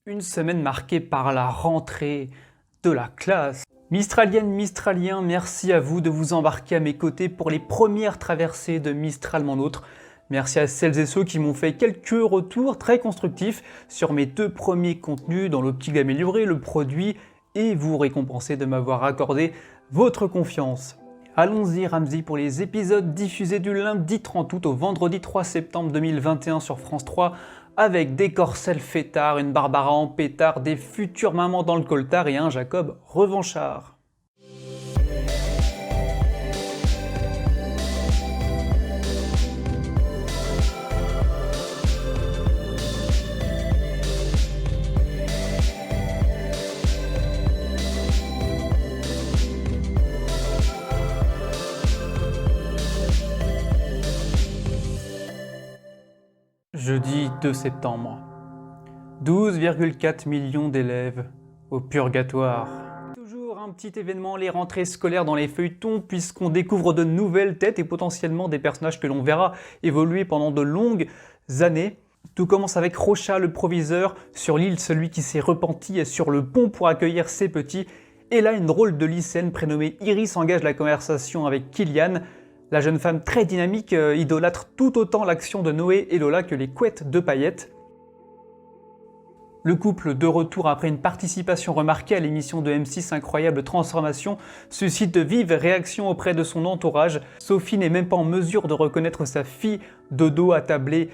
Une semaine marquée par la rentrée de la classe. Mistraliennes, Mistraliens, merci à vous de vous embarquer à mes côtés pour les premières traversées de Mistral mon autre. Merci à celles et ceux qui m'ont fait quelques retours très constructifs sur mes 2 premiers contenus dans l'optique d'améliorer le produit et vous récompenser de m'avoir accordé votre confiance. Allons-y Ramsey pour les épisodes diffusés du lundi 30 août au vendredi 3 septembre 2021 sur France 3 avec des Corcel fêtards, une Barbara en pétard, des futures mamans dans le coltard et un Jacob revanchard. Jeudi 2 septembre. 12,4 millions d'élèves au purgatoire. Toujours un petit événement, les rentrées scolaires dans les feuilletons, puisqu'on découvre de nouvelles têtes et potentiellement des personnages que l'on verra évoluer pendant de longues années. Tout commence avec Rocha, le proviseur, sur l'île, celui qui s'est repenti est sur le pont pour accueillir ses petits. Et là, une drôle de lycéenne prénommée Iris engage la conversation avec Kylian. La jeune femme très dynamique idolâtre tout autant l'action de Noé et Lola que les couettes de paillettes. Le couple, de retour après une participation remarquée à l'émission de M6 Incroyable Transformation, suscite de vives réactions auprès de son entourage. Sophie n'est même pas en mesure de reconnaître sa fille de dos attablée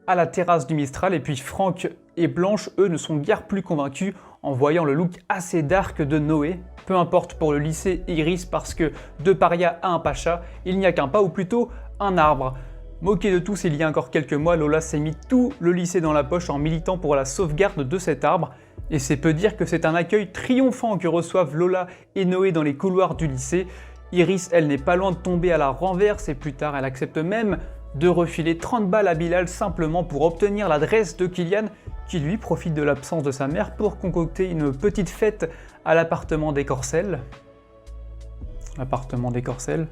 à la terrasse du Mistral, et puis Franck et Blanche, eux, ne sont guère plus convaincus en voyant le look assez dark de Noé. Peu importe pour le lycée Iris, parce que de paria à un pacha, il n'y a qu'un pas, ou plutôt un arbre. Moqué de tous il y a encore quelques mois, Lola s'est mis tout le lycée dans la poche en militant pour la sauvegarde de cet arbre. Et c'est peu dire que c'est un accueil triomphant que reçoivent Lola et Noé dans les couloirs du lycée. Iris, elle, n'est pas loin de tomber à la renverse, et plus tard, elle accepte même de refiler 30 balles à Bilal simplement pour obtenir l'adresse de Kylian, qui lui profite de l'absence de sa mère pour concocter une petite fête à l'appartement des Corcel. L'appartement des Corcel.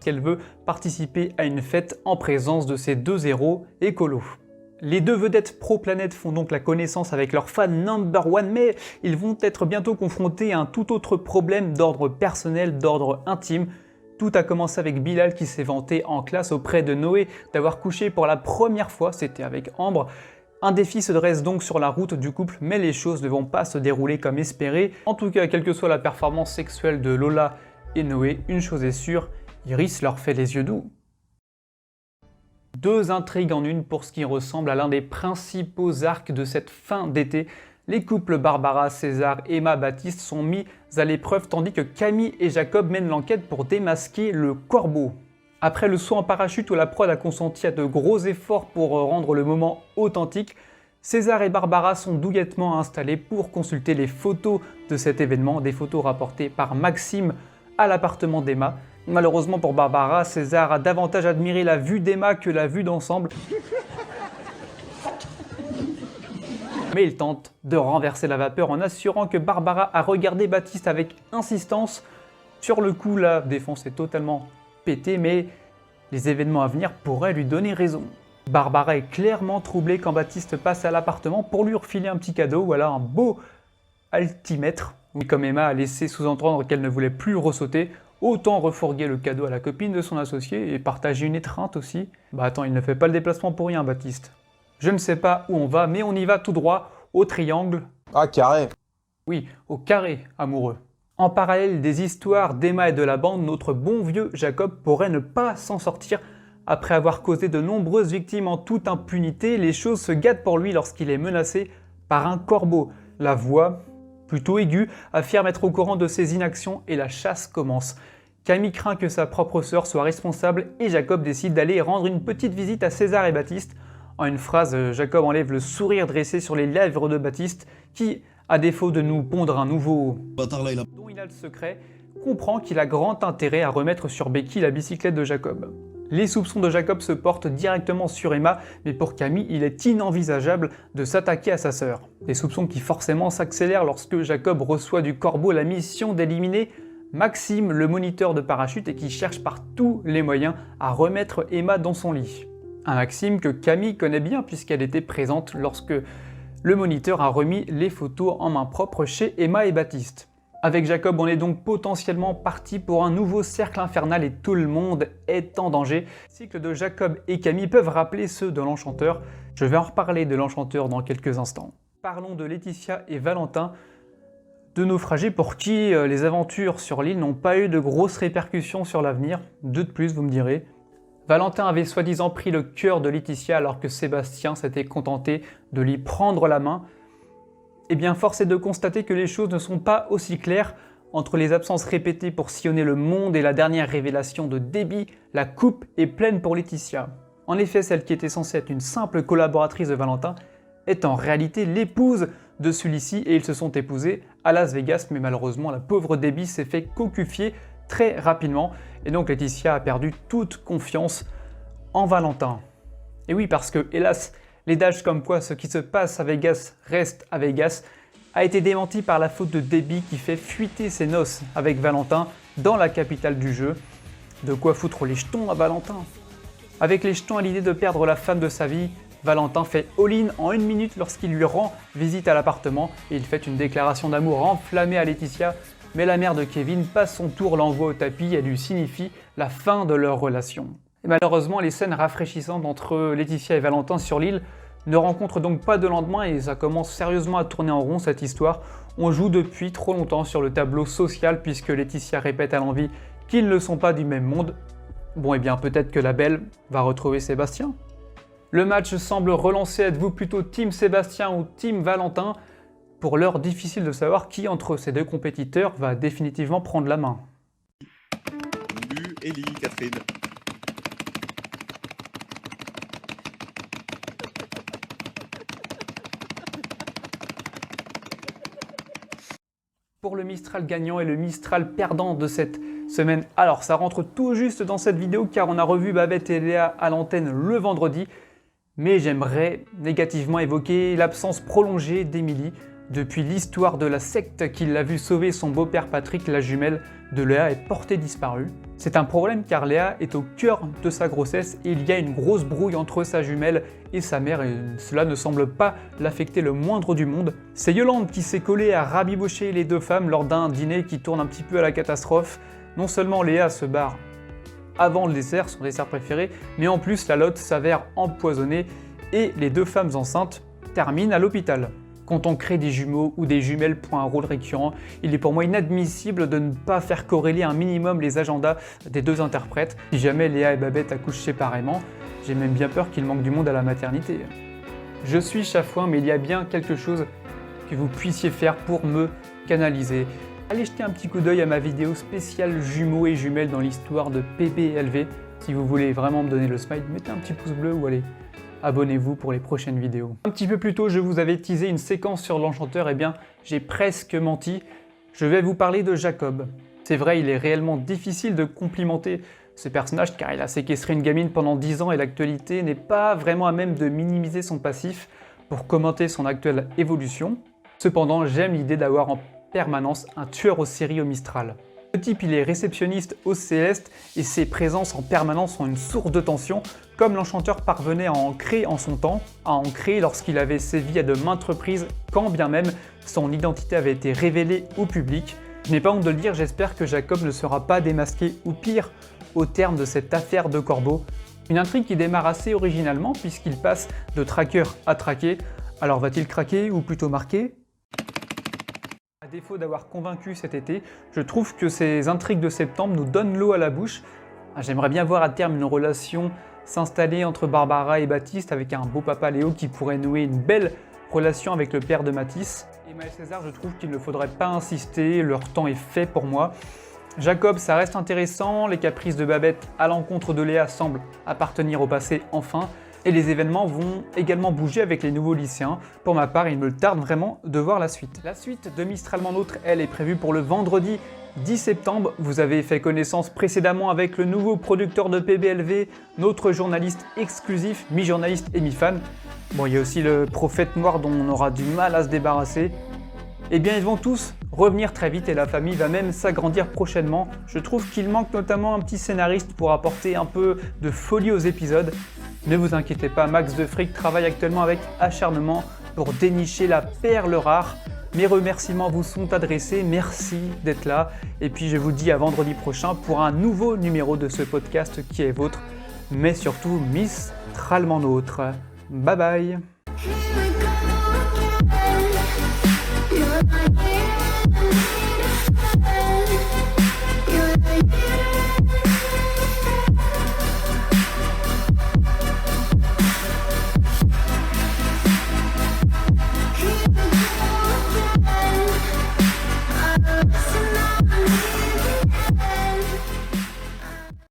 Qu'elle veut participer à une fête en présence de ses 2 héros écolos. Les 2 vedettes pro-planète font donc la connaissance avec leur fan number 1, mais ils vont être bientôt confrontés à un tout autre problème d'ordre personnel, d'ordre intime. Tout a commencé avec Bilal qui s'est vanté en classe auprès de Noé d'avoir couché pour la première fois, c'était avec Ambre. Un défi se dresse donc sur la route du couple, mais les choses ne vont pas se dérouler comme espéré. En tout cas, quelle que soit la performance sexuelle de Lola et Noé, une chose est sûre, Iris leur fait les yeux doux. 2 intrigues en une pour ce qui ressemble à l'un des principaux arcs de cette fin d'été. Les couples Barbara, César, Emma, Baptiste sont mis à l'épreuve tandis que Camille et Jacob mènent l'enquête pour démasquer le corbeau. Après le saut en parachute où la prod a consenti à de gros efforts pour rendre le moment authentique, César et Barbara sont douillettement installés pour consulter les photos de cet événement, des photos rapportées par Maxime à l'appartement d'Emma. Malheureusement pour Barbara, César a davantage admiré la vue d'Emma que la vue d'ensemble. Mais il tente de renverser la vapeur en assurant que Barbara a regardé Baptiste avec insistance. Sur le coup, la défense est totalement pétée, mais les événements à venir pourraient lui donner raison. Barbara est clairement troublée quand Baptiste passe à l'appartement pour lui refiler un petit cadeau, voilà un beau altimètre. Oui, comme Emma a laissé sous-entendre qu'elle ne voulait plus ressauter, autant refourguer le cadeau à la copine de son associé et partager une étreinte aussi. Bah attends, il ne fait pas le déplacement pour rien, Baptiste. Je ne sais pas où on va, mais on y va tout droit, au triangle. Ah, carré. Oui, au carré amoureux. En parallèle des histoires d'Emma et de la bande, notre bon vieux Jacob pourrait ne pas s'en sortir. Après avoir causé de nombreuses victimes en toute impunité, les choses se gâtent pour lui lorsqu'il est menacé par un corbeau. La voix, plutôt aiguë, affirme être au courant de ses inactions et la chasse commence. Camille craint que sa propre sœur soit responsable et Jacob décide d'aller rendre une petite visite à César et Baptiste. En une phrase, Jacob enlève le sourire dressé sur les lèvres de Baptiste qui, à défaut de nous pondre un nouveau dont il a le secret, comprend qu'il a grand intérêt à remettre sur Becky la bicyclette de Jacob. Les soupçons de Jacob se portent directement sur Emma, mais pour Camille, il est inenvisageable de s'attaquer à sa sœur. Des soupçons qui forcément s'accélèrent lorsque Jacob reçoit du corbeau la mission d'éliminer Maxime, le moniteur de parachute, et qui cherche par tous les moyens à remettre Emma dans son lit. Un Maxime que Camille connaît bien puisqu'elle était présente lorsque le moniteur a remis les photos en main propre chez Emma et Baptiste. Avec Jacob, on est donc potentiellement parti pour un nouveau cercle infernal et tout le monde est en danger. Les cycles de Jacob et Camille peuvent rappeler ceux de l'Enchanteur. Je vais en reparler de l'Enchanteur dans quelques instants. Parlons de Laetitia et Valentin, deux naufragés pour qui les aventures sur l'île n'ont pas eu de grosses répercussions sur l'avenir. Deux de plus, vous me direz. Valentin avait soi-disant pris le cœur de Laetitia alors que Sébastien s'était contenté de lui prendre la main. Eh bien, force est de constater que les choses ne sont pas aussi claires. Entre les absences répétées pour sillonner le monde et la dernière révélation de Debbie, la coupe est pleine pour Laetitia. En effet, celle qui était censée être une simple collaboratrice de Valentin est en réalité l'épouse de celui-ci et ils se sont épousés à Las Vegas, mais malheureusement la pauvre Debbie s'est fait cocufier très rapidement et donc Laetitia a perdu toute confiance en Valentin. Et oui, parce que hélas, l'adage comme quoi ce qui se passe à Vegas reste à Vegas a été démenti par la faute de Debbie qui fait fuiter ses noces avec Valentin dans la capitale du jeu. De quoi foutre les jetons à Valentin. Avec les jetons à l'idée de perdre la femme de sa vie, Valentin fait all-in en 1 minute lorsqu'il lui rend visite à l'appartement et il fait une déclaration d'amour enflammée à Laetitia, mais la mère de Kevin passe son tour, l'envoie au tapis et lui signifie la fin de leur relation. Et malheureusement, les scènes rafraîchissantes entre Laetitia et Valentin sur l'île ne rencontrent donc pas de lendemain et ça commence sérieusement à tourner en rond cette histoire. On joue depuis trop longtemps sur le tableau social puisque Laetitia répète à l'envi qu'ils ne sont pas du même monde. Bon, et bien peut-être que la belle va retrouver Sébastien. Le match semble relancé, êtes-vous plutôt team Sébastien ou team Valentin? Pour l'heure, difficile de savoir qui entre ces deux compétiteurs va définitivement prendre la main. Lu, Ellie, Catherine. Pour le Mistral gagnant et le Mistral perdant de cette semaine. Alors ça rentre tout juste dans cette vidéo car on a revu Babette et Léa à l'antenne le vendredi. Mais j'aimerais négativement évoquer l'absence prolongée d'Émilie. Depuis l'histoire de la secte qui l'a vu sauver son beau-père Patrick, la jumelle de Léa est portée disparue. C'est un problème car Léa est au cœur de sa grossesse et il y a une grosse brouille entre sa jumelle et sa mère et cela ne semble pas l'affecter le moindre du monde. C'est Yolande qui s'est collée à rabibocher les deux femmes lors d'un dîner qui tourne un petit peu à la catastrophe. Non seulement Léa se barre avant le dessert, son dessert préféré, mais en plus la lotte s'avère empoisonnée et les deux femmes enceintes terminent à l'hôpital. Quand on crée des jumeaux ou des jumelles pour un rôle récurrent, il est pour moi inadmissible de ne pas faire corréler un minimum les agendas des deux interprètes. Si jamais Léa et Babette accouchent séparément, j'ai même bien peur qu'il manque du monde à la maternité. Je suis chafouin, mais il y a bien quelque chose que vous puissiez faire pour me canaliser. Allez jeter un petit coup d'œil à ma vidéo spéciale jumeaux et jumelles dans l'histoire de PBLV. Si vous voulez vraiment me donner le smile, mettez un petit pouce bleu ou allez, abonnez-vous pour les prochaines vidéos. Un petit peu plus tôt, je vous avais teasé une séquence sur l'Enchanteur, et bien j'ai presque menti. Je vais vous parler de Jacob. C'est vrai, il est réellement difficile de complimenter ce personnage car il a séquestré une gamine pendant 10 ans et l'actualité n'est pas vraiment à même de minimiser son passif pour commenter son actuelle évolution. Cependant, j'aime l'idée d'avoir en permanence un tueur aux séries au Mistral. Ce type, il est réceptionniste au Céleste et ses présences en permanence sont une source de tension, comme l'Enchanteur parvenait à en créer en son temps, à en créer lorsqu'il avait sévi à de maintes reprises, quand bien même son identité avait été révélée au public. Je n'ai pas honte de le dire, j'espère que Jacob ne sera pas démasqué ou pire au terme de cette affaire de Corbeau. Une intrigue qui démarre assez originalement puisqu'il passe de traqueur à traqué. Alors va-t-il craquer ou plutôt marquer ? À défaut d'avoir convaincu cet été, je trouve que ces intrigues de septembre nous donnent l'eau à la bouche. J'aimerais bien voir à terme une relation s'installer entre Barbara et Baptiste avec un beau papa Léo qui pourrait nouer une belle relation avec le père de Mathis. Emma et César, je trouve qu'il ne faudrait pas insister, leur temps est fait pour moi. Jacob, ça reste intéressant, les caprices de Babette à l'encontre de Léa semblent appartenir au passé enfin. Et les événements vont également bouger avec les nouveaux lycéens. Pour ma part, il me tarde vraiment de voir la suite. La suite de Mistralement Nôtre, elle, est prévue pour le vendredi 10 septembre. Vous avez fait connaissance précédemment avec le nouveau producteur de PBLV, notre journaliste exclusif, mi-journaliste et mi-fan. Bon, il y a aussi le prophète noir dont on aura du mal à se débarrasser. Eh bien, ils vont tous revenir très vite et la famille va même s'agrandir prochainement. Je trouve qu'il manque notamment un petit scénariste pour apporter un peu de folie aux épisodes. Ne vous inquiétez pas, Max de Frick travaille actuellement avec acharnement pour dénicher la perle rare. Mes remerciements vous sont adressés, merci d'être là. Et puis je vous dis à vendredi prochain pour un nouveau numéro de ce podcast qui est vôtre, mais surtout mistralement nôtre. Bye bye. You're